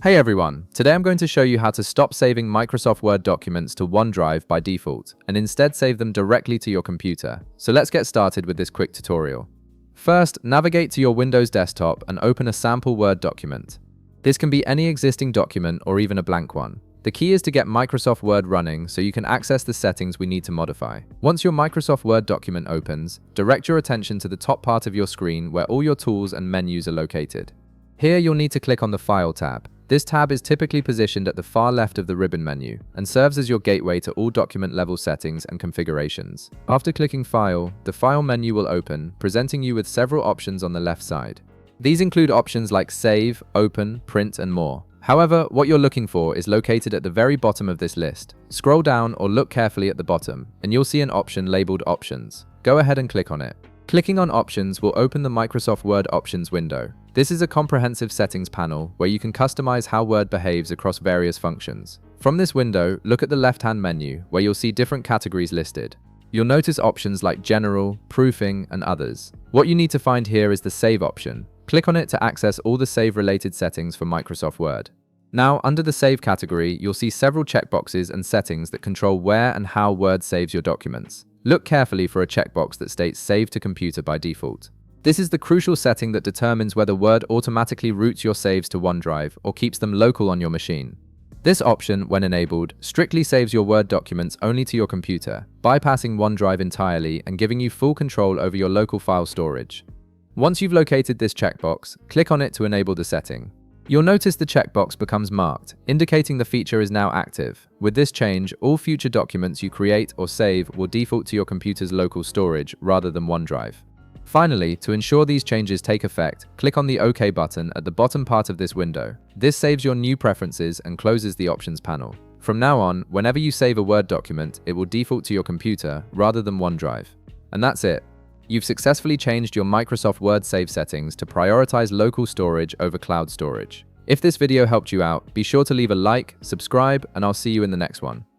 Hey everyone, today I'm going to show you how to stop saving Microsoft Word documents to OneDrive by default and instead save them directly to your computer. So let's get started with this quick tutorial. First, navigate to your Windows desktop and open a sample Word document. This can be any existing document or even a blank one. The key is to get Microsoft Word running so you can access the settings we need to modify. Once your Microsoft Word document opens, direct your attention to the top part of your screen where all your tools and menus are located. Here you'll need to click on the File tab. This tab is typically positioned at the far left of the ribbon menu and serves as your gateway to all document-level settings and configurations. After clicking File, the File menu will open, presenting you with several options on the left side. These include options like Save, Open, Print, and more. However, what you're looking for is located at the very bottom of this list. Scroll down or look carefully at the bottom, and you'll see an option labeled Options. Go ahead and click on it. Clicking on Options will open the Microsoft Word Options window. This is a comprehensive settings panel where you can customize how Word behaves across various functions. From this window, look at the left-hand menu where you'll see different categories listed. You'll notice options like General, Proofing, and others. What you need to find here is the Save option. Click on it to access all the save-related settings for Microsoft Word. Now, under the Save category, you'll see several checkboxes and settings that control where and how Word saves your documents. Look carefully for a checkbox that states Save to Computer by default. This is the crucial setting that determines whether Word automatically routes your saves to OneDrive or keeps them local on your machine. This option, when enabled, strictly saves your Word documents only to your computer, bypassing OneDrive entirely and giving you full control over your local file storage. Once you've located this checkbox, click on it to enable the setting. You'll notice the checkbox becomes marked, indicating the feature is now active. With this change, all future documents you create or save will default to your computer's local storage rather than OneDrive. Finally, to ensure these changes take effect, click on the OK button at the bottom part of this window. This saves your new preferences and closes the Options panel. From now on, whenever you save a Word document, it will default to your computer rather than OneDrive. And that's it. You've successfully changed your Microsoft Word save settings to prioritize local storage over cloud storage. If this video helped you out, be sure to leave a like, subscribe, and I'll see you in the next one.